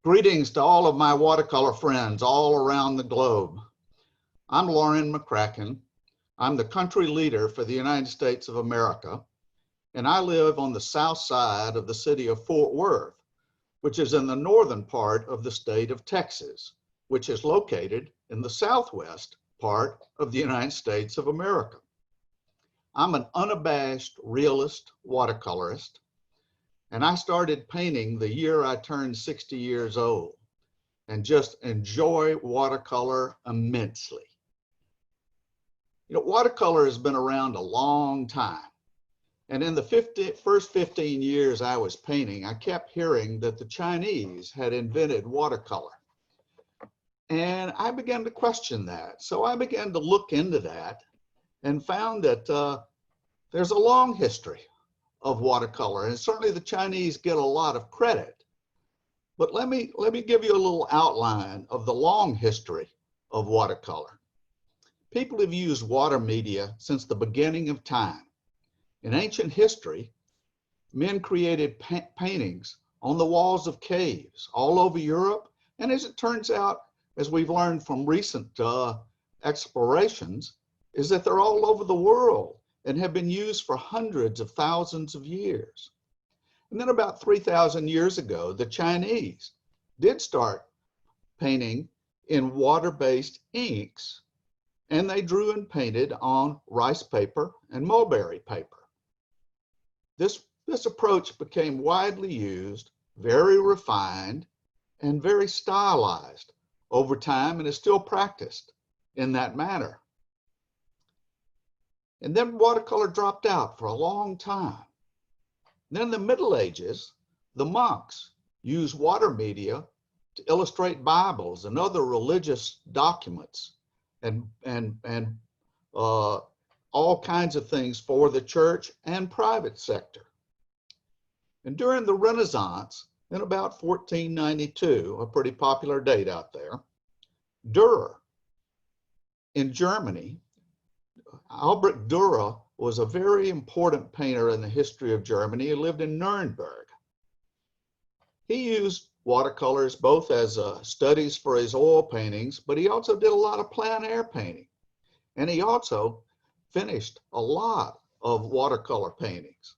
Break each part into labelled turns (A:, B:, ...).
A: Greetings to all of my watercolor friends all around the globe. I'm Laurin McCracken. I'm the country leader for the United States of America, and I live on the south side of the city of Fort Worth, which is in the northern part of the state of Texas, which is located in the southwest part of the United States of America. I'm an unabashed realist watercolorist, and I started painting the year I turned 60 years old and just enjoy watercolor immensely. You know, watercolor has been around a long time. And in the first 15 years I was painting, I kept hearing that the Chinese had invented watercolor. And I began to question that. So I began to look into that and found that there's a long history of watercolor, and certainly the Chinese get a lot of credit. But let me give you a little outline of the long history of watercolor. People have used water media since the beginning of time. In ancient history, men created paintings on the walls of caves all over Europe, and as it turns out, as we've learned from recent explorations, is that they're all over the world and have been used for hundreds of thousands of years. And then about 3,000 years ago, the Chinese did start painting in water-based inks, and they drew and painted on rice paper and mulberry paper. This approach became widely used, very refined, and very stylized over time, and is still practiced in that manner. And then watercolor dropped out for a long time. Then in the Middle Ages, the monks used water media to illustrate Bibles and other religious documents and all kinds of things for the church and private sector. And during the Renaissance, in about 1492, a pretty popular date out there, Dürer in Germany, Albrecht Dürer was a very important painter in the history of Germany. He lived in Nuremberg. He used watercolors both as studies for his oil paintings, but he also did a lot of plein air painting. And he also finished a lot of watercolor paintings.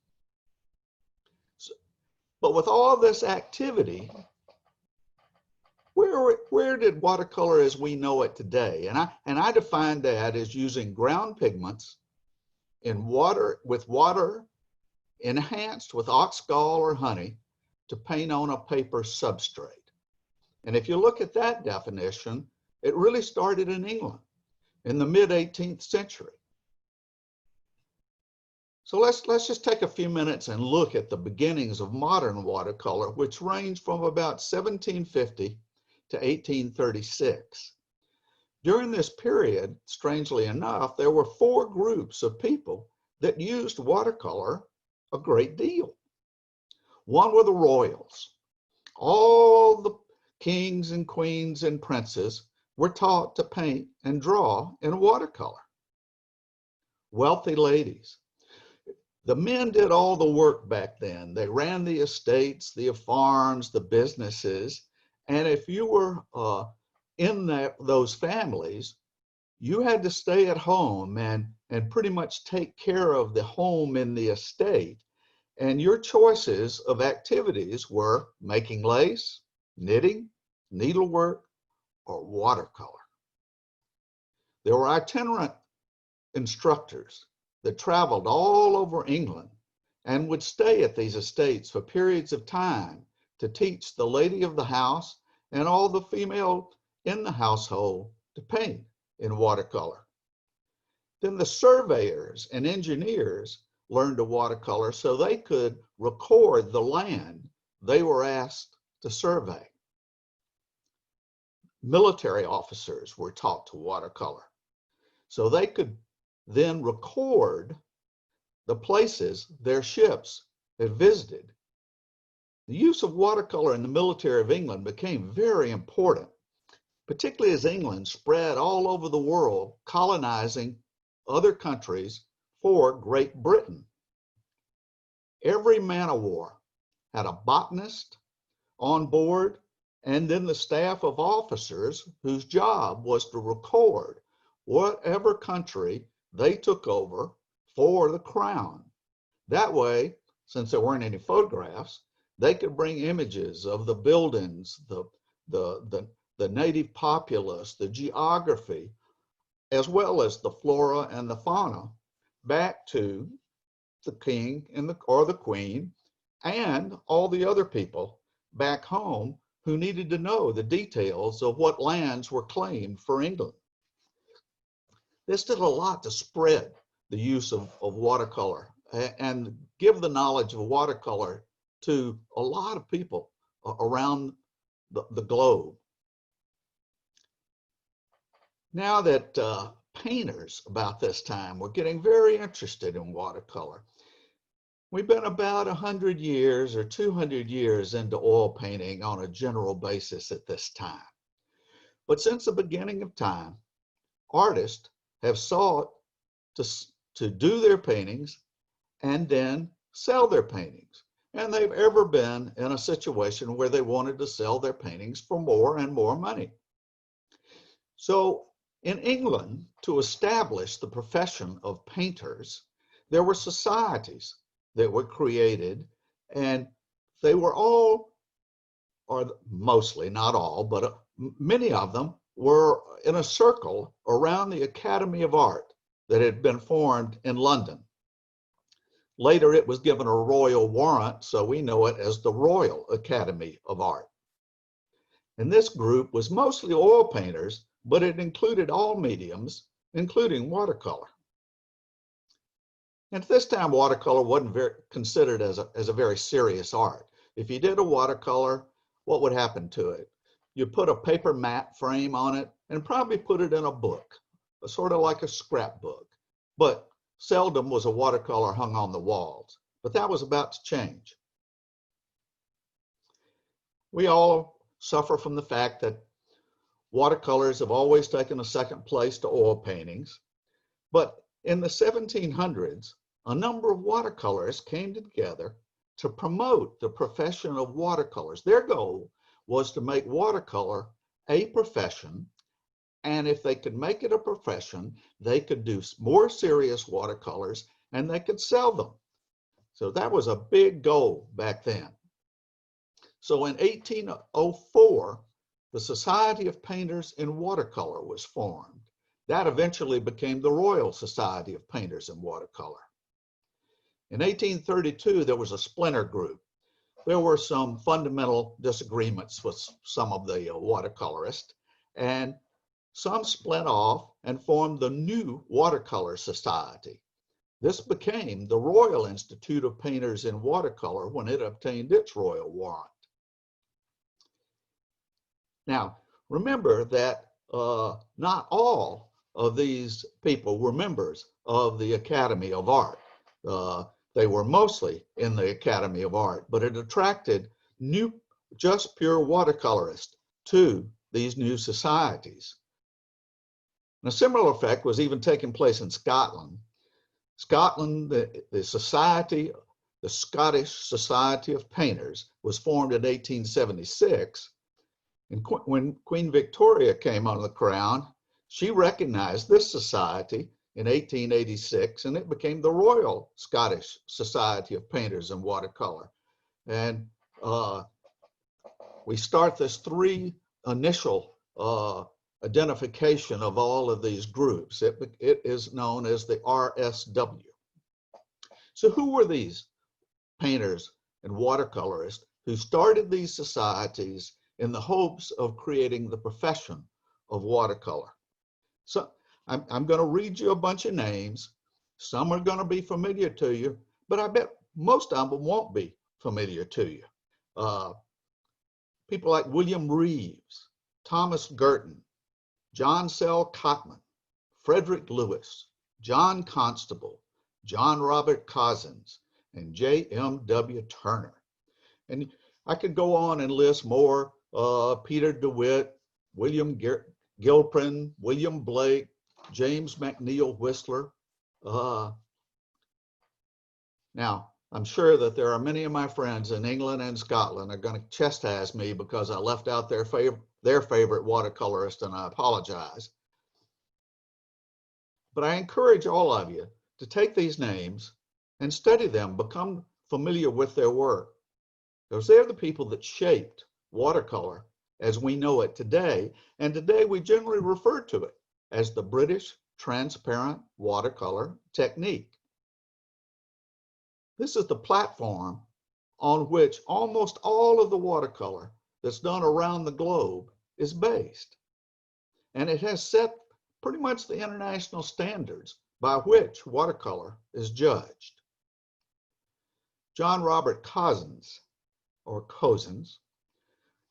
A: But with all this activity, where did watercolor as we know it today? And I define that as using ground pigments with water enhanced with ox gall or honey to paint on a paper substrate. And if you look at that definition, it really started in England in the mid-18th century. So let's just take a few minutes and look at the beginnings of modern watercolor, which range from about 1750 to 1836. During this period, strangely enough, there were four groups of people that used watercolor a great deal. One were the royals. All the kings and queens and princes were taught to paint and draw in watercolor. Wealthy ladies. The men did all the work back then. They ran the estates, the farms, the businesses. And if you were in those families, you had to stay at home and pretty much take care of the home in the estate. And your choices of activities were making lace, knitting, needlework, or watercolor. There were itinerant instructors that traveled all over England and would stay at these estates for periods of time to teach the lady of the house and all the female in the household to paint in watercolor. Then the surveyors and engineers learned to watercolor so they could record the land they were asked to survey. Military officers were taught to watercolor so they could then record the places their ships had visited. The use of watercolor in the military of England became very important, particularly as England spread all over the world, colonizing other countries for Great Britain. Every man of war had a botanist on board and then the staff of officers whose job was to record whatever country they took over for the crown. That way, since there weren't any photographs, they could bring images of the buildings, the native populace, the geography, as well as the flora and the fauna back to the king and or the queen and all the other people back home who needed to know the details of what lands were claimed for England. This did a lot to spread the use of watercolor and give the knowledge of watercolor to a lot of people around the globe. Now that painters about this time were getting very interested in watercolor, we've been about 100 years or 200 years into oil painting on a general basis at this time. But since the beginning of time, artists have sought to do their paintings and then sell their paintings. And they've ever been in a situation where they wanted to sell their paintings for more and more money. So in England, to establish the profession of painters, there were societies that were created, and they were all, or mostly, not all, but many of them were in a circle around the Academy of Art that had been formed in London. Later, it was given a royal warrant, so we know it as the Royal Academy of Art. And this group was mostly oil painters, but it included all mediums, including watercolor. And at this time, watercolor wasn't considered as a very serious art. If you did a watercolor, what would happen to it? You put a paper mat frame on it and probably put it in a book, sort of like a scrapbook. But seldom was a watercolor hung on the walls. But that was about to change. We all suffer from the fact that watercolors have always taken a second place to oil paintings. But in the 1700s, a number of watercolorists came together to promote the profession of watercolors. Their goal was to make watercolor a profession, and if they could make it a profession, they could do more serious watercolors and they could sell them. So that was a big goal back then. So in 1804, the Society of Painters in Watercolor was formed. That eventually became the Royal Society of Painters in Watercolor. In 1832, there was a splinter group. There were some fundamental disagreements with some of the watercolorists, and some split off and formed the New Watercolor Society. This became the Royal Institute of Painters in Watercolor when it obtained its royal warrant. Now, remember that not all of these people were members of the Academy of Art. They were mostly in the Academy of Art, but it attracted just pure watercolorists to these new societies. And a similar effect was even taking place in Scotland. Scotland, the Scottish Society of Painters was formed in 1876. And when Queen Victoria came on the crown, she recognized this society in 1886, and it became the Royal Scottish Society of Painters in Watercolor. And we start this three initial identification of all of these groups. It is known as the RSW. So who were these painters and watercolorists who started these societies in the hopes of creating the profession of watercolor? So I'm going to read you a bunch of names. Some are going to be familiar to you, but I bet most of them won't be familiar to you. People like William Reeves, Thomas Girton, John Sell Cotman, Frederick Lewis, John Constable, John Robert Cozzens, and J.M.W. Turner. And I could go on and list more, Peter DeWitt, William Gilpin, William Blake, James McNeill Whistler. Now, I'm sure that there are many of my friends in England and Scotland are going to chastise me because I left out their favorite watercolorist, and I apologize. But I encourage all of you to take these names and study them, become familiar with their work, because they're the people that shaped watercolor as we know it today. And today we generally refer to it as the British transparent watercolor technique. This is the platform on which almost all of the watercolor that's done around the globe is based. And it has set pretty much the international standards by which watercolor is judged. John Robert Cousins, or Cozens,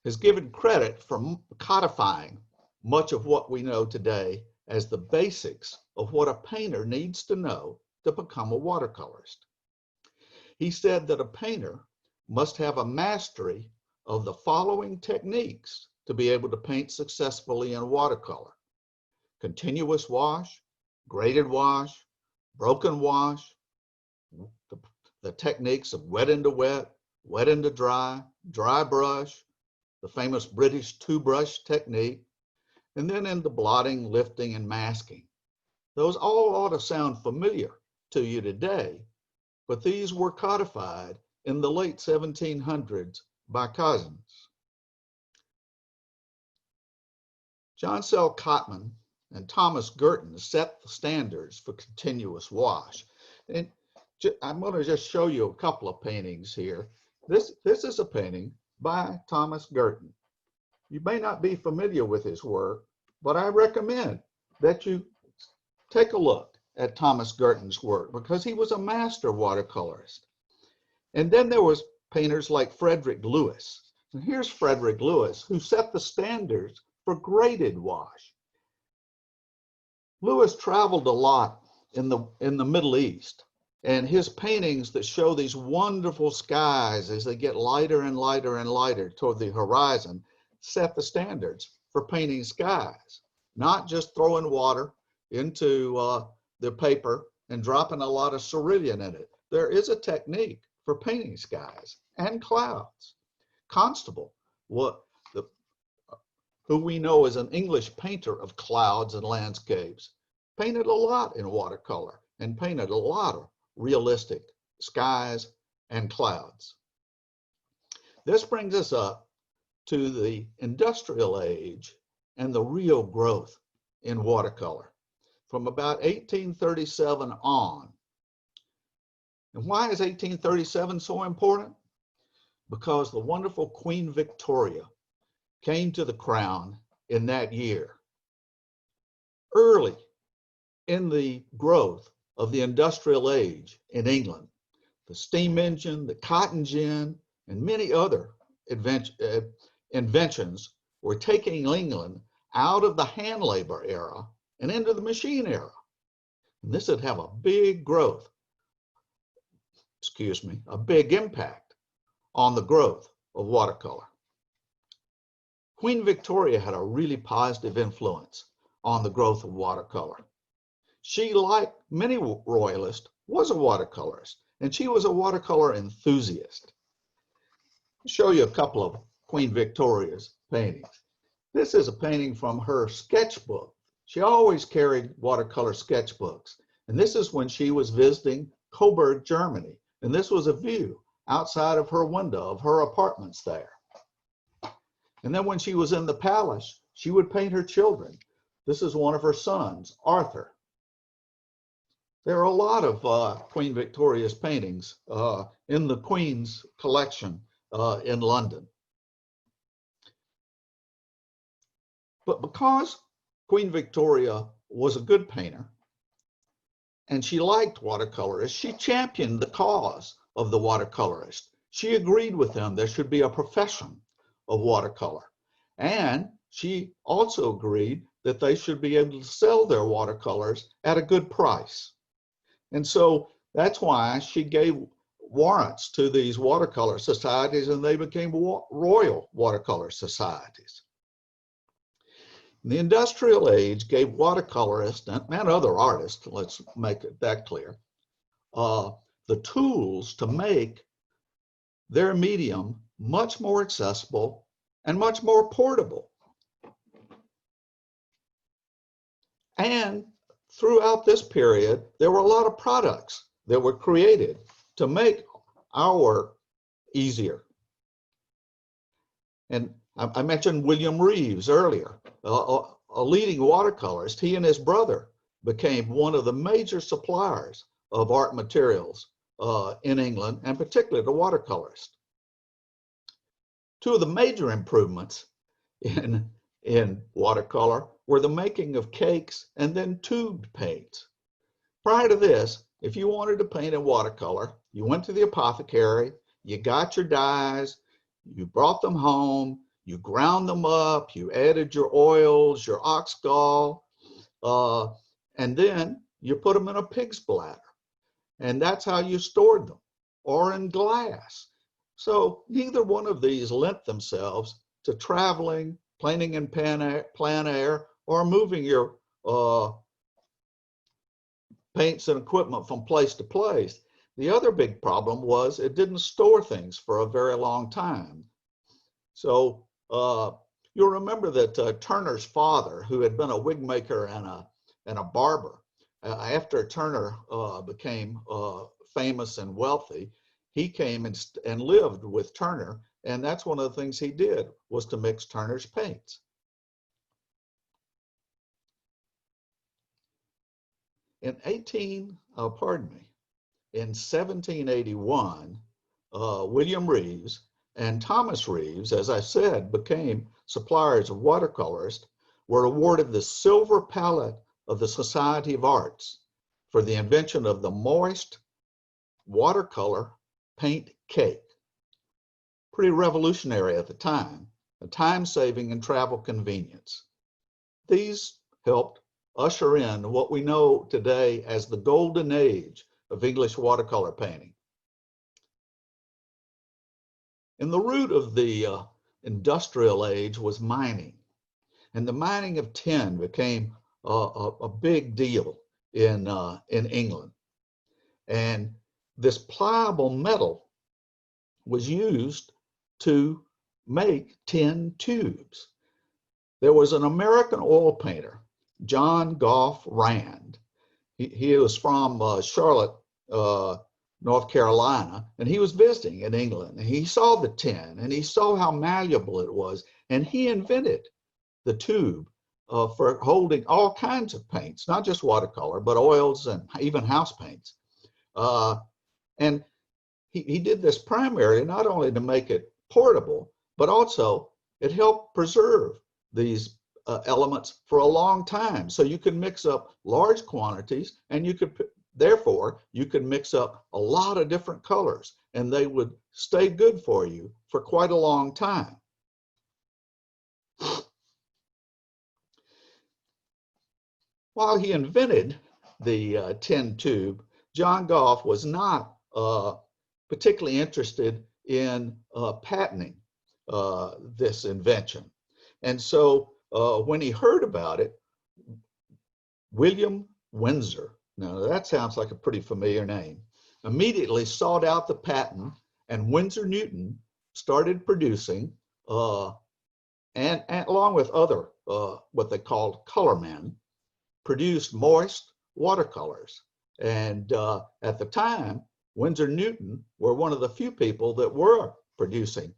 A: has given credit for codifying much of what we know today as the basics of what a painter needs to know to become a watercolorist. He said that a painter must have a mastery of the following techniques to be able to paint successfully in watercolor: continuous wash, graded wash, broken wash, the techniques of wet into wet, wet into dry, dry brush, the famous British two-brush technique, and then into blotting, lifting, and masking. Those all ought to sound familiar to you today, but these were codified in the late 1700s by Cousins. John Sell Cotman and Thomas Girton set the standards for continuous wash. And I'm going to just show you a couple of paintings here. This is a painting by Thomas Girton. You may not be familiar with his work, but I recommend that you take a look at Thomas Girton's work because he was a master watercolorist. And then there was painters like Frederick Lewis. And here's Frederick Lewis, who set the standards for graded wash. Lewis traveled a lot in the Middle East, and his paintings that show these wonderful skies as they get lighter and lighter and lighter toward the horizon set the standards for painting skies, not just throwing water into the paper and dropping a lot of cerulean in it. There is a technique for painting skies and clouds. Constable, who we know as an English painter of clouds and landscapes, painted a lot in watercolor and painted a lot of realistic skies and clouds. This brings us up to the industrial age and the real growth in watercolor from about 1837 on. And why is 1837 so important? Because the wonderful Queen Victoria came to the crown in that year. Early in the growth of the industrial age in England, the steam engine, the cotton gin, and many other inventions were taking England out of the hand labor era and into the machine era. And this would have a big growth, a big impact on the growth of watercolor. Queen Victoria had a really positive influence on the growth of watercolor. She, like many royalists, was a watercolorist, and she was a watercolor enthusiast. I'll show you a couple of Queen Victoria's paintings. This is a painting from her sketchbook. She always carried watercolor sketchbooks, and this is when she was visiting Coburg, Germany, and this was a view outside of her window of her apartments there. And then when she was in the palace, she would paint her children. This is one of her sons, Arthur. There are a lot of Queen Victoria's paintings in the Queen's collection in London. But because Queen Victoria was a good painter and she liked watercolorists, she championed the cause of the watercolorist. She agreed with them there should be a profession of watercolor. And she also agreed that they should be able to sell their watercolors at a good price. And so that's why she gave warrants to these watercolor societies, and they became royal watercolor societies. The industrial age gave watercolorists and other artists, let's make it that clear, the the tools to make their medium much more accessible and much more portable. And throughout this period, there were a lot of products that were created to make our work easier. And I mentioned William Reeves earlier, a leading watercolorist. He and his brother became one of the major suppliers of art materials in England, and particularly the watercolorist. Two of the major improvements in watercolor were the making of cakes and then tubed paints. Prior to this, if you wanted to paint in watercolor, you went to the apothecary, you got your dyes, you brought them home, you ground them up, you added your oils, your ox gall, and then you put them in a pig's bladder. And that's how you stored them, or in glass. So neither one of these lent themselves to traveling, painting in plein air, or moving your paints and equipment from place to place. The other big problem was it didn't store things for a very long time. So you'll remember that Turner's father, who had been a wig maker and a barber, after Turner became famous and wealthy, he came and lived with Turner, and that's one of the things he did, was to mix Turner's paints. In 1781, William Reeves and Thomas Reeves, as I said, became suppliers of watercolorists, were awarded the Silver Palette of the Society of Arts for the invention of the moist watercolor paint cake. Pretty revolutionary at the time, a time-saving and travel convenience. These helped usher in what we know today as the golden age of English watercolor painting. And the root of the industrial age was mining. And the mining of tin became a big deal in England. And this pliable metal was used to make tin tubes. There was an American oil painter, John Goff Rand. He was from Charlotte, North Carolina, and he was visiting in England. And he saw the tin and he saw how malleable it was, and he invented the tube for holding all kinds of paints, not just watercolor, but oils and even house paints. And he did this primarily not only to make it portable, but also it helped preserve these elements for a long time. So you could mix up large quantities, and therefore you could mix up a lot of different colors, and they would stay good for you for quite a long time. While he invented the tin tube, John Goff was not particularly interested in patenting this invention. And so when he heard about it, William Windsor, now that sounds like a pretty familiar name, immediately sought out the patent, and Winsor Newton started producing, and along with other, what they called color men, produced moist watercolors. And at the time, Winsor Newton were one of the few people that were producing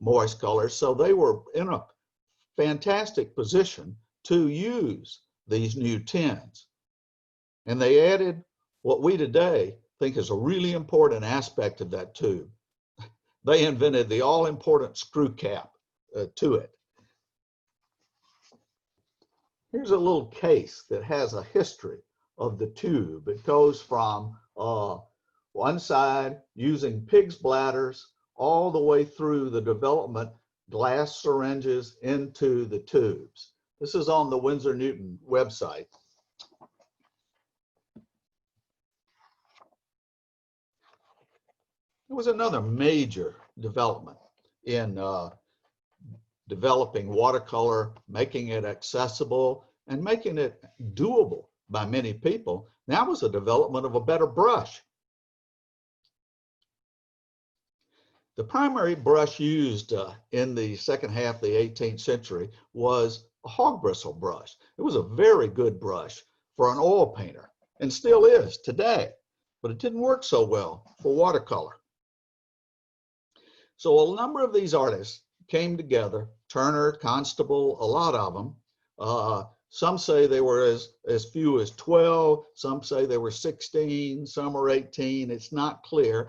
A: moist colors, so they were in a fantastic position to use these new tins. And they added what we today think is a really important aspect of that tube. They invented the all-important screw cap to it. Here's a little case that has a history of the tube. It goes from one side using pig's bladders all the way through the development glass syringes into the tubes. This is on the Winsor Newton website. There was another major development in developing watercolor, making it accessible and making it doable by many people. That was the development of a better brush. The primary brush used in the second half of the 18th century was a hog bristle brush. It was a very good brush for an oil painter and still is today, but it didn't work so well for watercolor. So a number of these artists came together, Turner, Constable, a lot of them. Some say they were as few as 12, some say they were 16, some are 18, it's not clear.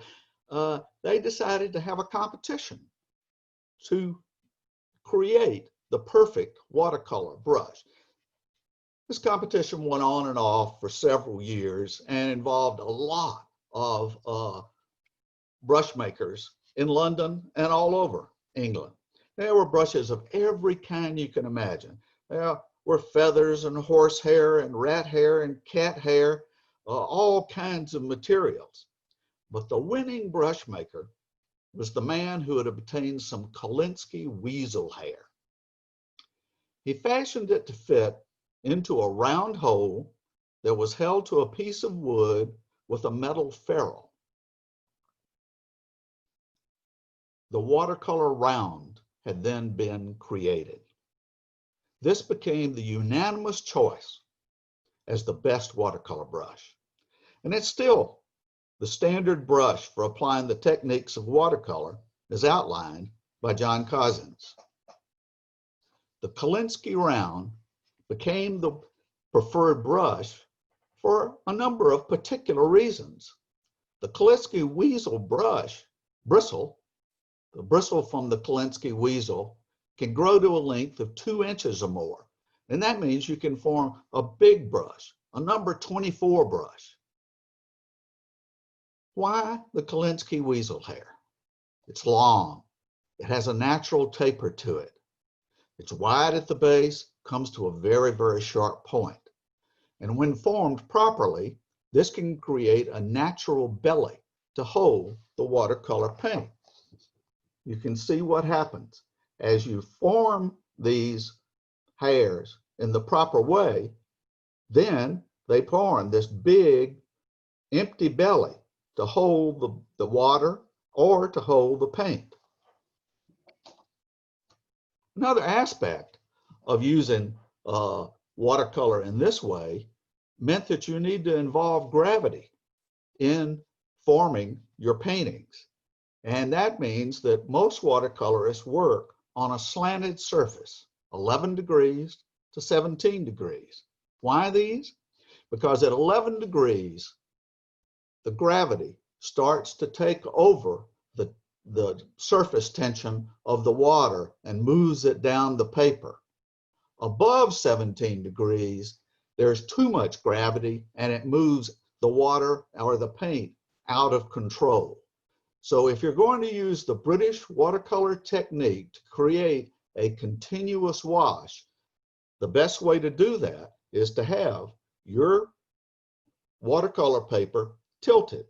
A: They decided to have a competition to create the perfect watercolor brush. This competition went on and off for several years and involved a lot of brush makers in London and all over England. There were brushes of every kind you can imagine. There were feathers and horsehair and rat hair and cat hair, all kinds of materials. But the winning brush maker was the man who had obtained some Kolinsky weasel hair. He fashioned it to fit into a round hole that was held to a piece of wood with a metal ferrule. The watercolor round had then been created. This became the unanimous choice as the best watercolor brush. And it's still the standard brush for applying the techniques of watercolor as outlined by John Cozzens. The Kolinsky round became the preferred brush for a number of particular reasons. The Kolinsky weasel bristle, the bristle from the Kolinsky weasel, can grow to a length of 2 inches or more. And that means you can form a big brush, a number 24 brush. Why the Kolinsky weasel hair? It's long. It has a natural taper to it. It's wide at the base, comes to a very, very sharp point. And when formed properly, this can create a natural belly to hold the watercolor paint. You can see what happens. As you form these hairs in the proper way, then they form this big empty belly to hold the water or to hold the paint. Another aspect of using watercolor in this way meant that you need to involve gravity in forming your paintings. And that means that most watercolorists work on a slanted surface, 11 degrees to 17 degrees. Why these? Because at 11 degrees, the gravity starts to take over the surface tension of the water and moves it down the paper. Above 17 degrees, there's too much gravity and it moves the water or the paint out of control. So if you're going to use the British watercolor technique to create a continuous wash, the best way to do that is to have your watercolor paper tilted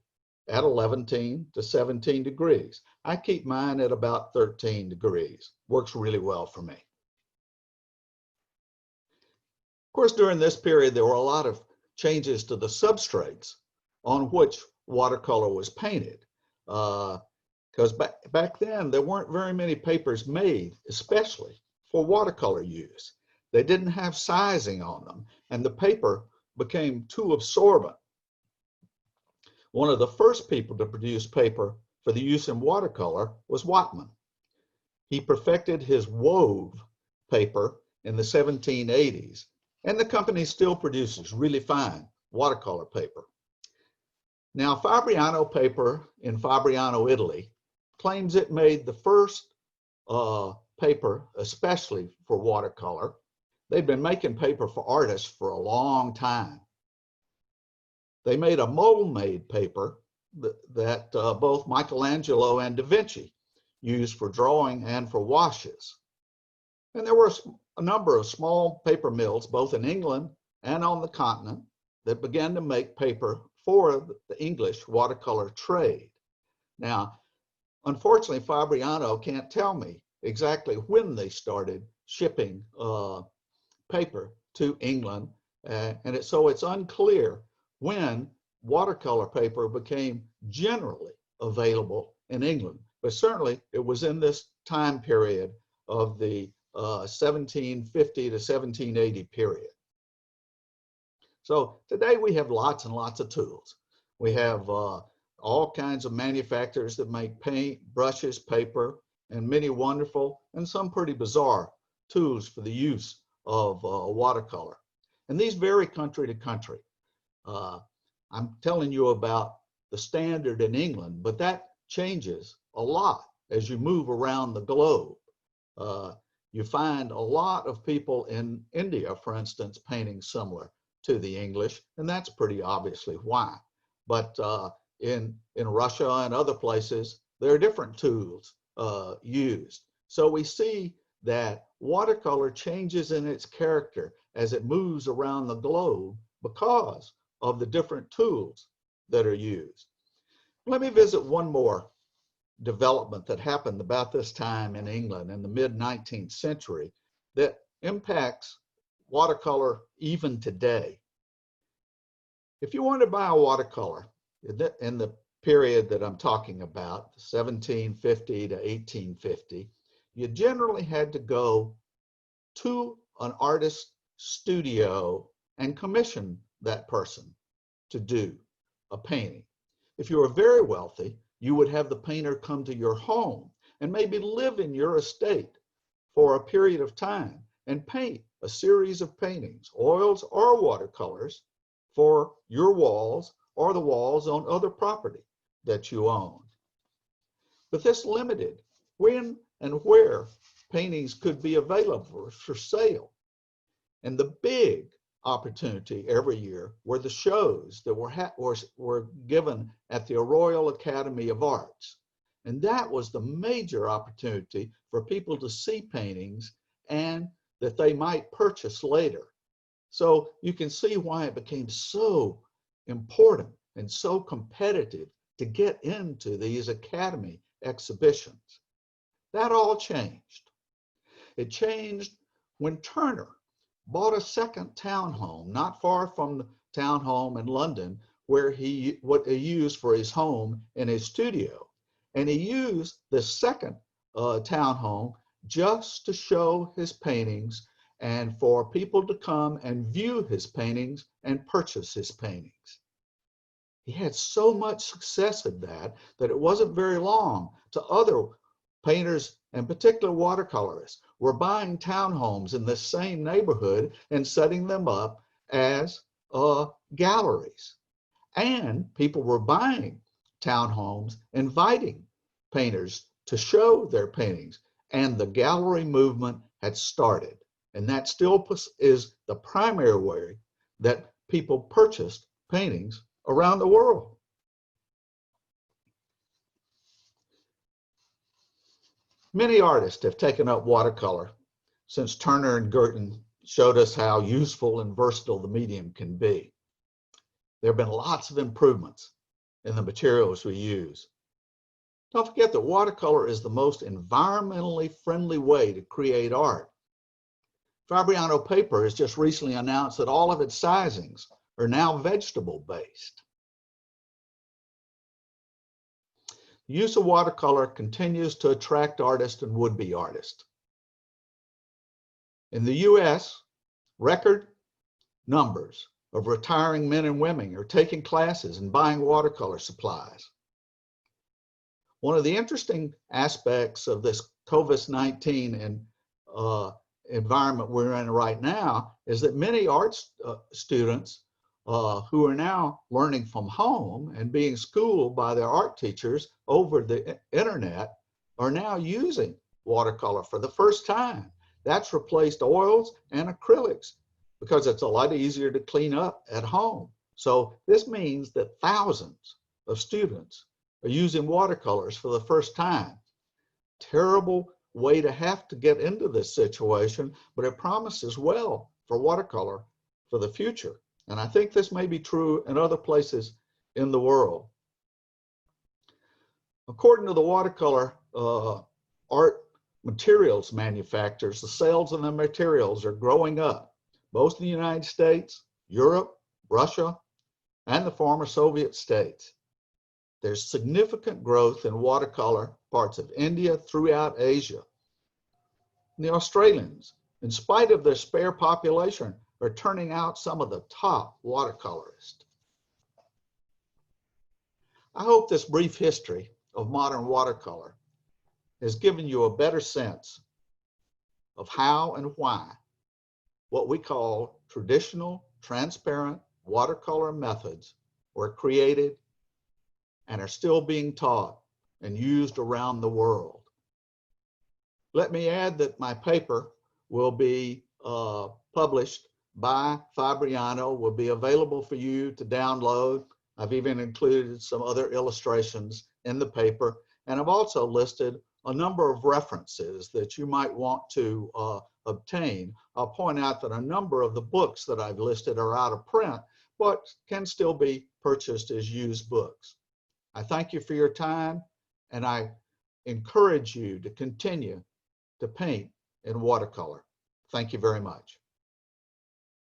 A: at 11 to 17 degrees. I keep mine at about 13 degrees. Works really well for me. Of course, during this period, there were a lot of changes to the substrates on which watercolor was painted. Because back then, there weren't very many papers made, especially for watercolor use. They didn't have sizing on them, and the paper became too absorbent. One of the first people to produce paper for the use in watercolor was Whatman. He perfected his wove paper in the 1780s, and the company still produces really fine watercolor paper. Now, Fabriano Paper in Fabriano, Italy, claims it made the first paper especially for watercolor. They've been making paper for artists for a long time. They made a mold-made paper that both Michelangelo and Da Vinci used for drawing and for washes. And there were a number of small paper mills, both in England and on the continent, that began to make paper for the English watercolor trade. Now, unfortunately, Fabriano can't tell me exactly when they started shipping paper to England, and so it's unclear when watercolor paper became generally available in England. but certainly it was in this time period of the 1750 to 1780 period. So today we have lots and lots of tools. We have all kinds of manufacturers that make paint, brushes, paper, and many wonderful and some pretty bizarre tools for the use of watercolor. And these vary country to country. I'm telling you about the standard in England, but that changes a lot as you move around the globe. You find a lot of people in India, for instance, painting similar to the English, and that's pretty obviously why. But in Russia and other places, there are different tools used. So we see that watercolor changes in its character as it moves around the globe because of the different tools that are used. Let me visit one more development that happened about this time in England in the mid-19th century that impacts watercolor even today. If you want to buy a watercolor in the period that I'm talking about, 1750 to 1850, you generally had to go to an artist's studio and commission that person to do a painting. If you were very wealthy, you would have the painter come to your home and maybe live in your estate for a period of time and paint a series of paintings, oils or watercolors, for your walls or the walls on other property that you own. But this limited when and where paintings could be available for sale. And the big opportunity every year were the shows that were given at the Royal Academy of Arts. And that was the major opportunity for people to see paintings and that they might purchase later. So you can see why it became so important and so competitive to get into these Academy exhibitions. That all changed. It changed when Turner bought a second townhome not far from the townhome in London where he used for his home and his studio. And he used the second townhome just to show his paintings and for people to come and view his paintings and purchase his paintings. He had so much success at that it wasn't very long to other painters and particular watercolorists were buying townhomes in this same neighborhood and setting them up as galleries. And people were buying townhomes, inviting painters to show their paintings, and the gallery movement had started. And that still is the primary way that people purchased paintings around the world. Many artists have taken up watercolor since Turner and Girton showed us how useful and versatile the medium can be. There have been lots of improvements in the materials we use. Don't forget that watercolor is the most environmentally friendly way to create art. Fabriano Paper has just recently announced that all of its sizings are now vegetable-based. The use of watercolor continues to attract artists and would-be artists. In the US, record numbers of retiring men and women are taking classes and buying watercolor supplies. One of the interesting aspects of this COVID-19 and environment we're in right now is that many art students who are now learning from home and being schooled by their art teachers over the internet are now using watercolor for the first time. That's replaced oils and acrylics because it's a lot easier to clean up at home. So this means that thousands of students are using watercolors for the first time. Terrible way to have to get into this situation, but it promises well for watercolor for the future. And I think this may be true in other places in the world. According to the watercolor art materials manufacturers, the sales of the materials are growing up, both in the United States, Europe, Russia, and the former Soviet states. There's significant growth in watercolor parts of India throughout Asia. And the Australians, in spite of their spare population, are turning out some of the top watercolorists. I hope this brief history of modern watercolor has given you a better sense of how and why what we call traditional transparent watercolor methods were created and are still being taught and used around the world. Let me add that my paper will be published by Fabriano, will be available for you to download. I've even included some other illustrations in the paper, and I've also listed a number of references that you might want to obtain. I'll point out that a number of the books that I've listed are out of print, but can still be purchased as used books. I thank you for your time, and I encourage you to continue to paint in watercolor. Thank you very much.